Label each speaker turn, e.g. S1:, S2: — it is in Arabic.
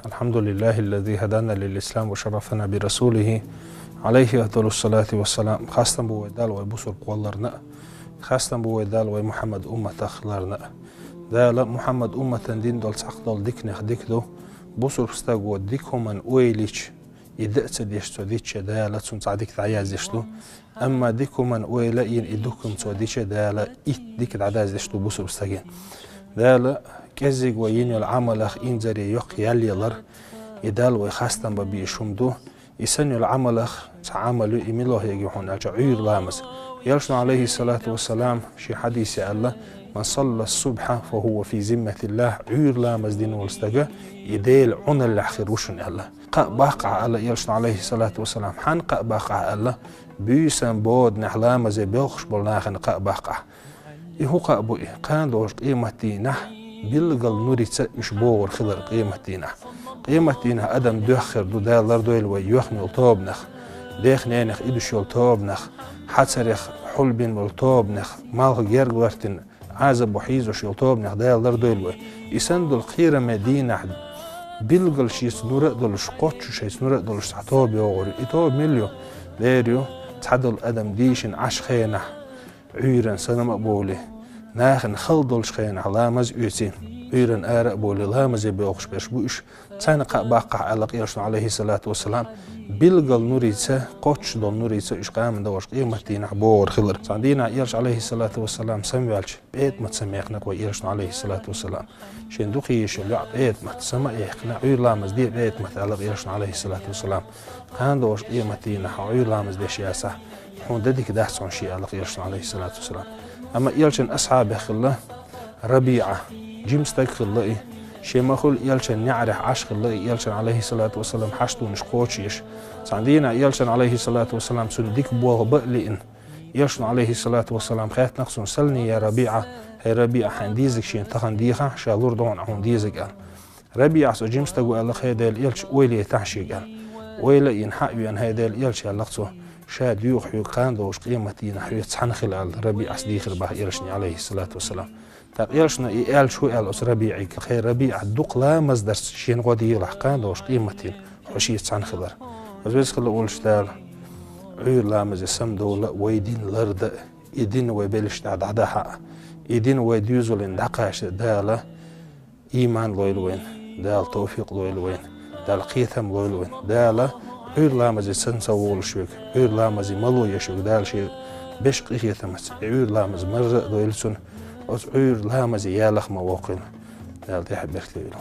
S1: الحمد لله الذي هدانا للإسلام وشرفنا برسوله عليه أفضل الصلاة والسلام. خاصة بودال وبصر قولرنا، خاصة بودال ومحمد أمة أخلرنا. دال محمد أمة دين دول سقطل ديك دو بصر استجوا ديكهم من ويليش يدأت ديشتو ديتش دالة صعديك تعياز يشتو، أما ديكهم من ويلا يدوكم صديش دالة ديك العداز يشتو بصر استجين دالة كزيج وين العمل أخ إنزري يق يليلر يدال ويخاستن ببيشومدو يسن العمل أخ تعاملوا إميله يجيحون أجعير لامس يلشن عليه الصلاة والسلام شي حديث الله من صلى الصبح فهو في ذمة الله عير لامس دين والستجا يديل عن الأخير وشن الله باقع على يلشن عليه الصلاة والسلام حنق باقع الله بيسن بود نحلام زي بيخش بالناخن باقع يهو قابو كان دوش قيمتي نح بيلقل نوريتس يشبور خضر قيمتينا أدم دوخر دو دالر دويل ويوخني الطوبنخ ديخنينخ إدوش الطوبنخ حتسرخ حلبين الطوبنخ مالخ جيرغورتن عازب وحيزوش الطوبنخ دالر دويل وي يسندو الخيرة مدينة بيلقل شيس نورق دولش قوتش شيس نورق دولش تعطوب يوغري إطوب مليو ديريو تحدل أدم ديشن عش خينح عيرن سنة مقبولي ناخن خلدولش خين علامز يوتين عيرن آرق بولي لامز يبيوخش بيش تانق باقع على قيرشن عليه الصلاة والسلام بيلقل نوريتسا قوتش دول نوريتسا إشقام دوش قيمتين بور خضر صندينا يرش عليه الصلاة والسلام سميالش بيت ما تسميقنك ويرشن عليه الصلاة والسلام شين دوخيش اللعب بيت ما تسمى يقنع عير لامز دي بيت ما تعلق يرشن عليه الصلاة والسلام كان دوش قيمتين عير لامز دي شياسة حون دديك داحسون شيء على يرشن عليه الصلاة والسلام أما يلشن أصحابه خلا ربيعة جيمستك خلا شيمخل يلشن نعرح عش خلا يلشن عليه الصلاة والسلام حشتو نشقوتشيش صندينا يلشن عليه الصلاة والسلام سنديك بوغ بقلئن يلشن عليه الصلاة والسلام خيات نقصن سلني يا ربيعة هي ربيعة حنديزك شين تخنديخة شالور دون حنديزك قال ربيعة سو جيمستك وقال خيدال يلش ويلي تحشي قال ويلا ينحق بأن هيدال يلش يلقصو شاد يوخ يقان دوش قيمتين حيوت سحن خلال ربيع أصديخ رباه يرشني عليه الصلاة والسلام تاق يرشنا إيال شو إيال أس ربيعي خير ربيع الدق لا مصدر شين غادي يلح قان دوش قيمتين حشيت سحن خلال وزبيس خلا أول شتال عير لامز السم دولة ويدين لرد يدين ويبلش تعد عدا حق يدين ويديوزو لندقاش دالة إيمان لويلوين دال توفيق لويلوين دال قيثم لويلوين دالة عير لامزي سنسوول شوك عير لامزي ملو يشوك دال شيء بشق إخي ثمس عير لامز مرة دويلسون عير لامزي يالخ مواقل دال تحب يختبيلهم